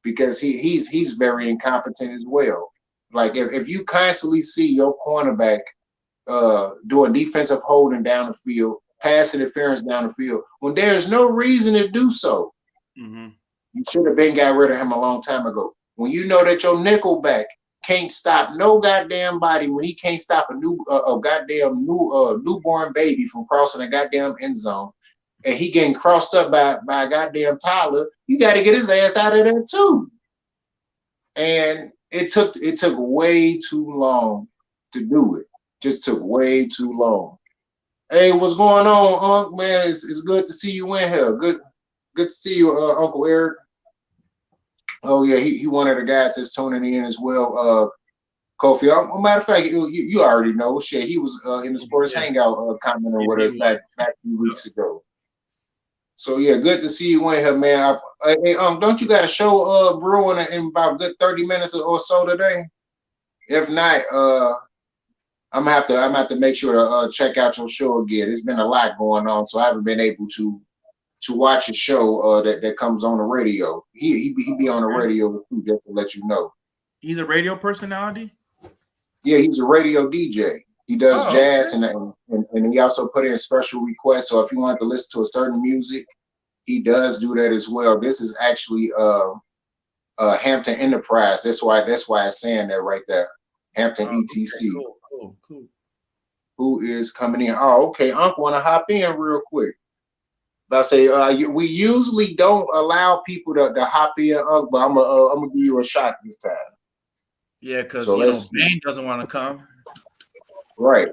Because he's very incompetent as well. Like if you constantly see your cornerback doing defensive holding down the field, pass interference down the field, when there's no reason to do so. Mm-hmm. You should have been got rid of him a long time ago. When you know that your nickelback can't stop no goddamn body, when he can't stop a newborn baby from crossing a goddamn end zone, and he getting crossed up by a goddamn toddler, you got to get his ass out of there too. And it took way too long to do it. Just took way too long. Hey, what's going on, Unc? Man, it's good to see you in here. Good to see you, Uncle Eric. Oh yeah, he one of the guys that's tuning in as well. Kofi. Matter of fact, you already know. Shit, he was in the Sports Hangout commenting with us back a few weeks ago. So yeah, good to see you in here, man. Hey, don't you got a show brewing in about a good 30 minutes or so today? If not, I'm gonna have to make sure to check out your show again. There's been a lot going on, so I haven't been able to watch a show that comes on the radio. He be on the radio too, just to let you know. He's a radio personality? Yeah, he's a radio DJ. He does jazz and he also put in special requests. So if you want to listen to a certain music, he does do that as well. This is actually Hampton Enterprise. That's why it's saying that right there. Hampton ETC. Cool. Who is coming in? Oh, okay. Uncle, want to hop in real quick. I say we usually don't allow people to hop in, but I'm gonna give you a shot this time. Yeah, because so BANE doesn't want to come. Right.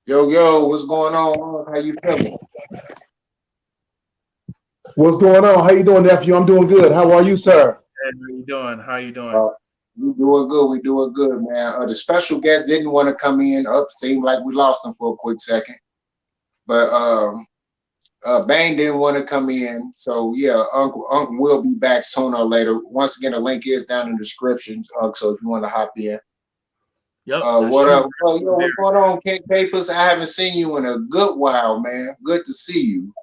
Yo, what's going on? How you feeling? What's going on? How you doing, nephew? I'm doing good. How are you, sir? Hey, how you doing? We doing good. We doing good, man. The special guest didn't want to come in. Seemed like we lost him for a quick second, but BANE didn't want to come in. So yeah, Uncle will be back sooner or later. Once again, the link is down in the description. So if you want to hop in. Yep. What up? What's going on, King Papers? I haven't seen you in a good while, man. Good to see you.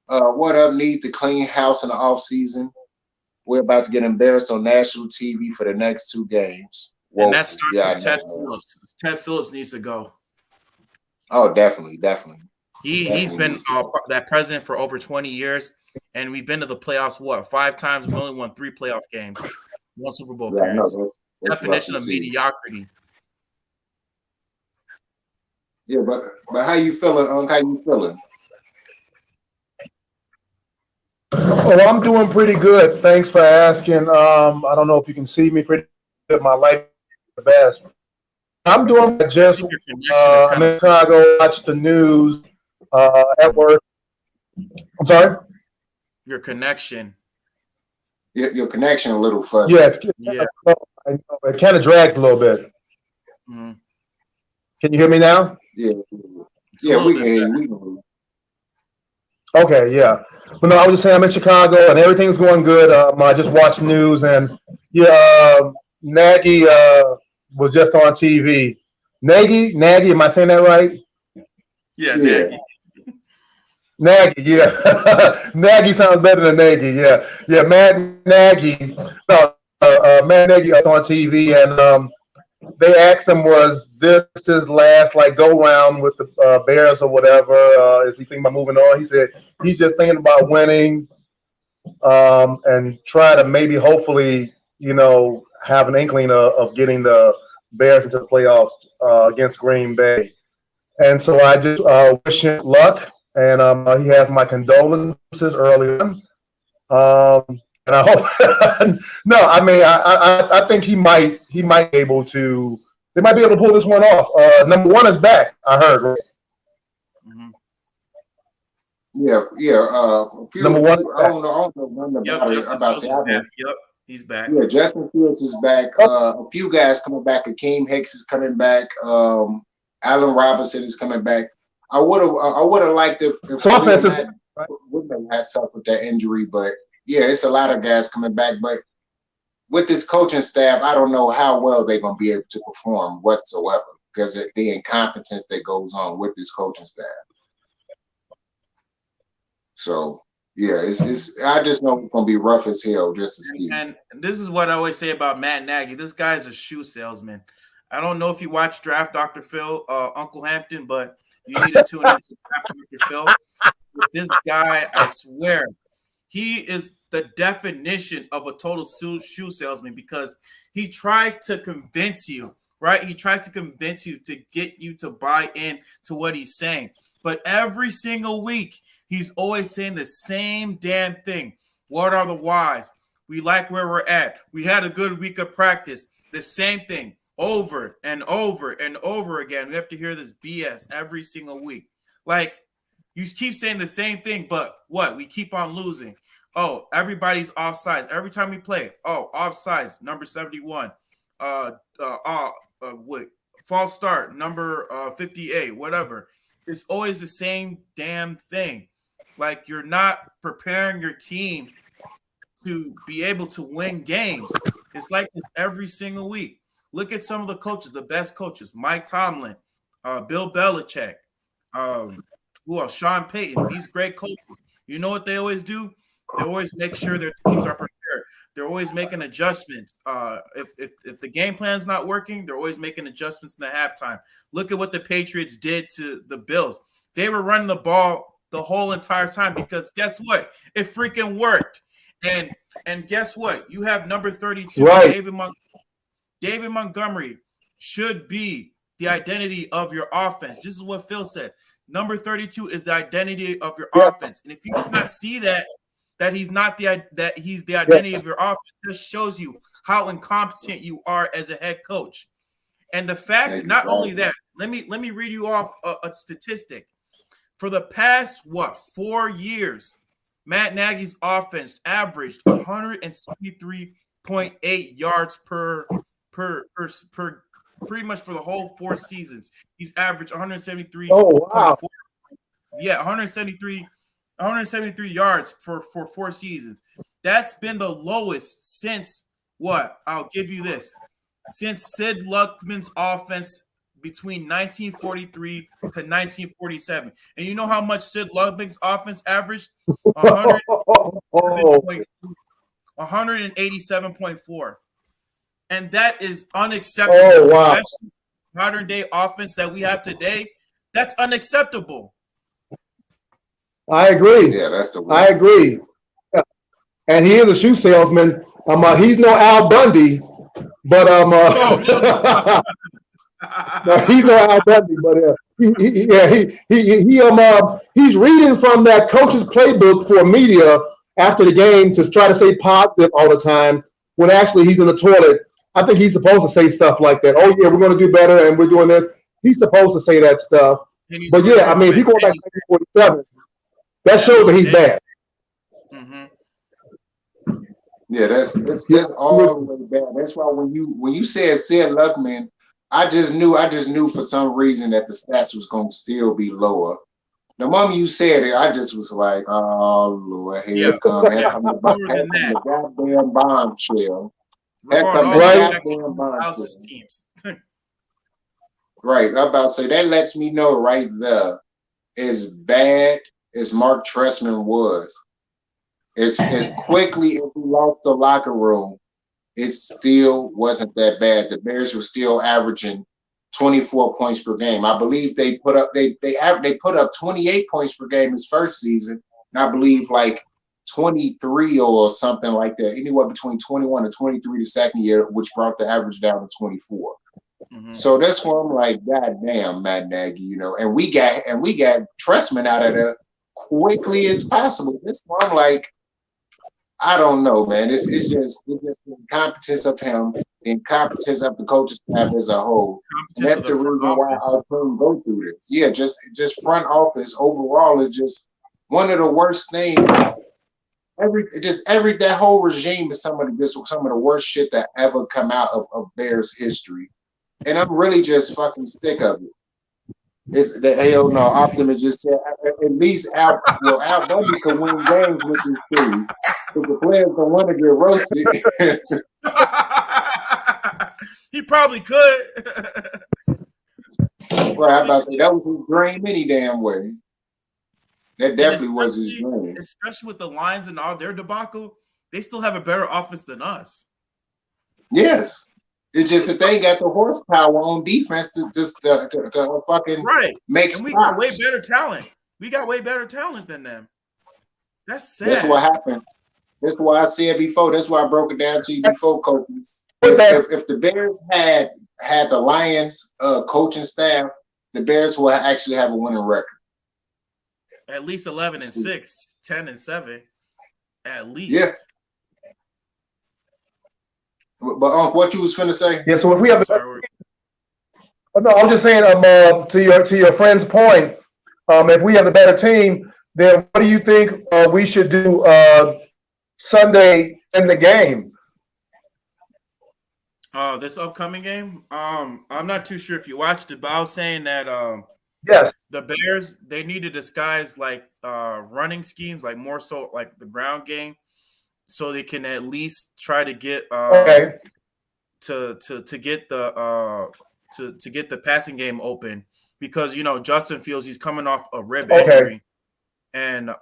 What up? Need to clean house in the off season. We're about to get embarrassed on national TV for the next 2 games. Whoa. And that starts with Ted Phillips. Ted Phillips needs to go. Oh, definitely. He's been that president for over 20 years, and we've been to the playoffs 5 times. We only won 3 playoff games, 1 Super Bowl appearance. That's definition of mediocrity. Yeah, but how you feeling, Unc? How you feeling? Oh, I'm doing pretty good. Thanks for asking. I don't know if you can see me pretty good. My light the best. I'm doing just I'm in Chicago, watch the news at work. I'm sorry? Your connection. Your connection a little fuzzy. Yeah, I know. It kind of drags a little bit. Mm-hmm. Can you hear me now? Yeah, we can hear you. Okay, yeah. But no, I was just saying I'm in Chicago and everything's going good. I just watched news and Nagy was just on TV. Nagy, am I saying that right? Yeah. Nagy. Nagy, yeah. Nagy sounds better than Nagy, yeah. Yeah, Matt Nagy. No, Matt Nagy was on TV and they asked him, was this his last go round with the Bears or whatever? Is he thinking about moving on? He said he's just thinking about winning and try to maybe hopefully, have an inkling of getting the Bears into the playoffs against Green Bay. And so I just wish him luck, and he has my condolences early on. And I hope no, I mean I think he might be able to. They might be able to pull this one off. Number 1 is back. I heard. Right? Mm-hmm. Yeah. Number 1. I don't know Yep, he's back. Yeah, Justin Fields is back. A few guys coming back. Akeem Hicks is coming back. Allen Robinson is coming back. I would have liked if Woodman had suffered that injury, but. Yeah, it's a lot of guys coming back, but with this coaching staff, I don't know how well they're going to be able to perform whatsoever because of the incompetence that goes on with this coaching staff. So, yeah, it's. I just know it's going to be rough as hell just to see. And this is what I always say about Matt Nagy. This guy's a shoe salesman. I don't know if you watch Draft Dr. Phil, Uncle Hampton, but you need to tune into Draft Dr. Phil. This guy, I swear, he is the definition of a total shoe salesman because he tries to convince you, right? He tries to convince you to get you to buy in to what he's saying. But every single week, he's always saying the same damn thing. What are the whys? We like where we're at. We had a good week of practice. The same thing over and over and over again. We have to hear this BS every single week. Like, you keep saying the same thing, but what? We keep on losing. Oh, everybody's offsides. Every time we play, offsides, number 71. False start, number 58, whatever. It's always the same damn thing. Like, you're not preparing your team to be able to win games. It's like this every single week. Look at some of the coaches, the best coaches, Mike Tomlin, Bill Belichick, who else? Sean Payton, these great coaches. You know what they always do? They always make sure their teams are prepared. They're always making adjustments. If the game plan's not working, they're always making adjustments in the halftime. Look at what the Patriots did to the Bills. They were running the ball the whole entire time because guess what? It freaking worked. And guess what? You have number 32, right. David Montgomery should be the identity of your offense. This is what Phil said. Number 32 is the identity of your offense. And if you do not see that he's not he's the identity of your offense, just shows you how incompetent you are as a head coach. And the fact, not only that, let me read you off a statistic. For the past 4 years, Matt Nagy's offense averaged 173.8 yards per pretty much for the whole 4 seasons. He's averaged 173. Oh wow! 4, yeah, 173 yards for 4 seasons. That's been the lowest since what? I'll give you this. Since Sid Luckman's offense between 1943 to 1947. And you know how much Sid Luckman's offense averaged? 187.4. And that is unacceptable. Oh, wow. Especially modern day offense that we have today. That's unacceptable. I agree. Yeah, that's the one. I agree. Yeah. And he is a shoe salesman. He's no Al Bundy, but no, he's no Al Bundy, but he's reading from that coach's playbook for media after the game to try to stay positive all the time when actually he's in the toilet. I think he's supposed to say stuff like that. Oh yeah, we're going to do better and we're doing this. He's supposed to say that stuff. But yeah, I mean, if you go back to 1947, that shows that he's bad. Mm-hmm. Yeah, that's all the way bad. That's why when you said Sid Luckman, I just knew for some reason that the stats was going to still be lower. The moment you said it, I just was like, oh Lord, here come the goddamn bombshell. Teams. Right, I'm about to say that lets me know right there, as bad as Mark Trestman was, as quickly as he lost the locker room, it still wasn't that bad. The Bears were still averaging 24 points per game. I believe they put up 28 points per game his first season, and I believe like 23 or something like that, anywhere between 21 and 23 the second year, which brought the average down to 24. Mm-hmm. So that's why I'm like, God damn, Matt Nagy, and we got Trestman out of there quickly as possible. This one, I'm like, I don't know, man. It's just the incompetence of him, the incompetence of the coaching staff as a whole. And that's the reason why our team go through this. Yeah, just front office overall is just one of the worst things. That whole regime is some of the worst shit that ever come out of Bears history. And I'm really just fucking sick of it. It's the hell no. Optimus just said at least Al Bundy could win games with his team. Because the players don't want to get roasted. He probably could. Well, I about to say that was his dream any damn way. That definitely was his dream. Especially with the Lions and all their debacle, they still have a better offense than us. Yes. It's just that they ain't got the horsepower on defense to just to fucking Right. make And we got way stops. better talent. We got way better talent than them. That's sad. That's what happened. That's why I said before. That's why I broke it down to you before, Kobe. If the Bears had the Lions coaching staff, the Bears will actually have a winning record. At least 11-6, 10-7, at least. Yeah. But what you was finna say? Yeah. So if we have, no, I'm just saying. To your friend's point, if we have a better team, then what do you think we should do Sunday in the game? This upcoming game. I'm not too sure if you watched it, but I was saying that Yes. the Bears, they need to disguise like running schemes, like more so like the ground game, so they can at least try to get Okay. to get the passing game open, because Justin Fields, he's coming off a rib injury, and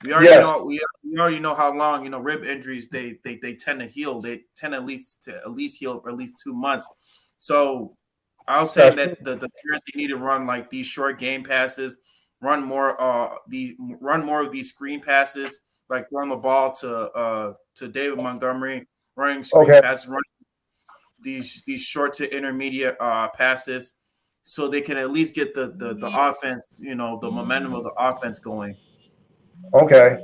we already know how long rib injuries they tend to heal. They tend at least heal for at least 2 months. So I was saying that the Bears, they need to run like these short game passes, run more of these screen passes, like throwing the ball to David Montgomery, running screen passes, running these short to intermediate passes, so they can at least get the offense, the momentum of the offense going. Okay.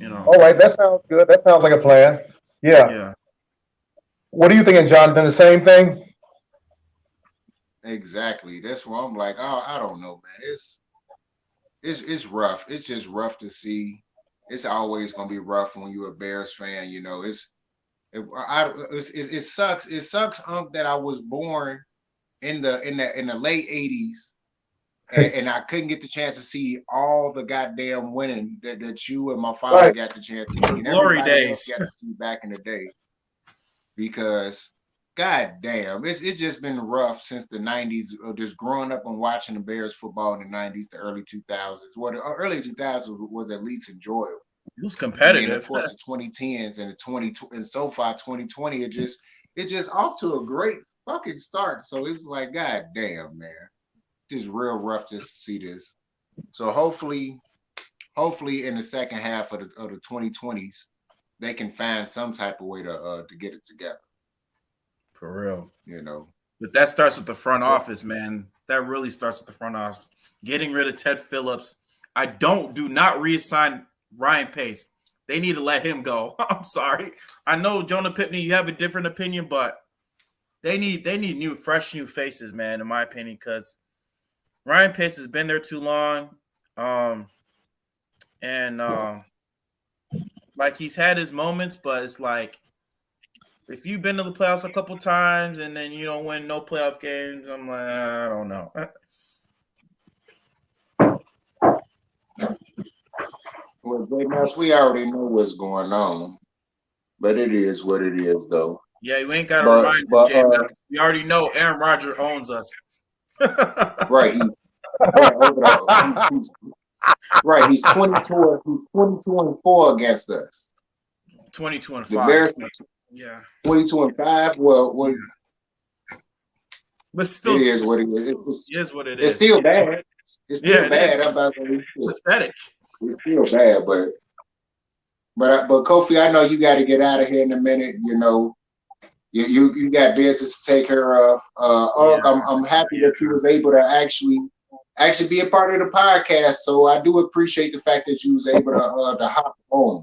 All right, that sounds good. That sounds like a plan. Yeah. Yeah. What are you thinking, Jonathan? The same thing? Exactly. That's why I'm like, oh, I don't know, man. It's rough. It's just rough to see. It's always gonna be rough when you're a Bears fan. It sucks. It sucks, that I was born in the late '80s, and I couldn't get the chance to see all the goddamn winning that you and my father got the chance to see. Glory days. Got to see back in the day, because god damn, it's just been rough since the '90s. Just growing up and watching the Bears football in the '90s, the early 2000s. Well, the early 2000s was at least enjoyable. It was competitive. And of course, the 2010s and so far 2020, it just off to a great fucking start. So it's like, god damn, man, just real rough just to see this. So hopefully in the second half of the 2020s, they can find some type of way to get it together. For real, But that starts with the front office, man. That really starts with the front office. Getting rid of Ted Phillips. Do not reassign Ryan Pace. They need to let him go. I'm sorry. I know, Jonah Pitney, you have a different opinion, but they need fresh new faces, man, in my opinion, because Ryan Pace has been there too long. Like, he's had his moments, but it's like, if you've been to the playoffs a couple times and then you don't win no playoff games, I'm like, I don't know. Well, we already know what's going on, but it is what it is, though. Yeah, you ain't got to remind me, Jay. We already know Aaron Rodgers owns us. Right. He's 22. He's 22-4 against us. 22-5. The Bears, yeah. 22-5. Well, but still, it is what it is. It is what it is. It's still bad. It's still bad. I'm about to say it's pathetic. It's still bad, but Kofi, I know you got to get out of here in a minute. You got business to take care of. I'm happy that you was able to actually be a part of the podcast. So I do appreciate the fact that you was able to hop on.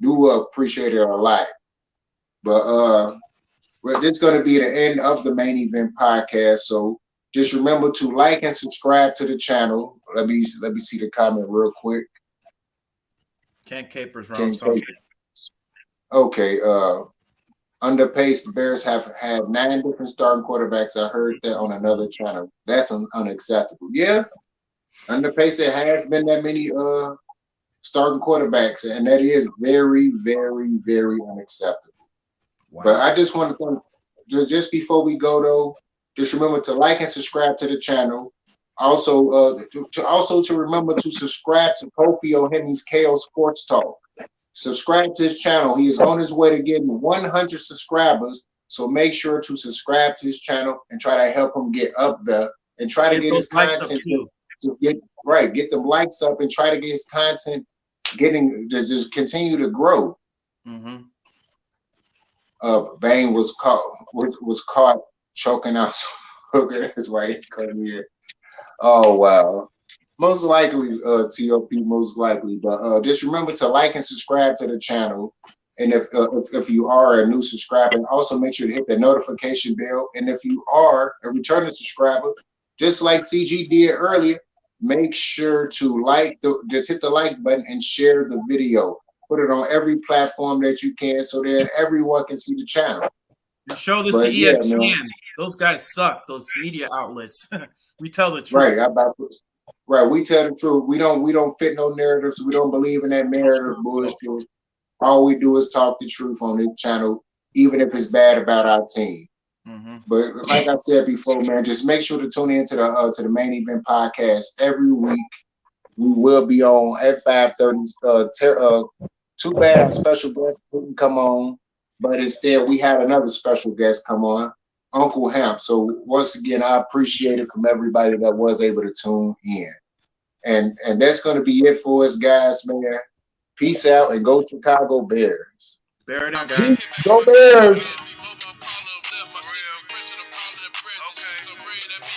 Do appreciate it a lot. But this is going to be the end of the Main Event podcast. So just remember to like and subscribe to the channel. Let me see the comment real quick. Ken Capers round something. Okay. Under Pace, the Bears have had 9 different starting quarterbacks. I heard that on another channel. That's unacceptable. Yeah. Under Pace, it has been that many starting quarterbacks, and that is very, very, very unacceptable. Wow. But I just want to just before we go though, just remember to like and subscribe to the channel. Also, to remember to subscribe to Kofi Ohemi's KO Sports Talk. Subscribe to his channel. He is on his way to getting 100 subscribers. So make sure to subscribe to his channel and try to help him get up there and try to get his content to get the likes up and try to get his content just continue to grow. Mm-hmm. BANE was caught choking out his wife. Oh wow. Most likely, TOP, most likely. But just remember to like and subscribe to the channel. And if you are a new subscriber, and also make sure to hit the notification bell. And if you are a returning subscriber, just like CG did earlier, make sure to just hit the like button and share the video. Put it on every platform that you can so that everyone can see the channel. Show this to ESPN. Those guys suck. Those media outlets. We tell the truth. Right. We tell the truth. We don't fit no narratives. We don't believe in that narrative bullshit. All we do is talk the truth on this channel, even if it's bad about our team. Mm-hmm. But like I said before, man, just make sure to tune into the Main Event podcast every week. We will be on at 5:30. Too bad special guest couldn't come on, but instead we had another special guest come on, Uncle Hamp. So once again, I appreciate it from everybody that was able to tune in. And that's going to be it for us, guys, man. Peace out and go Chicago Bears. Bear down, guys. Go Bears.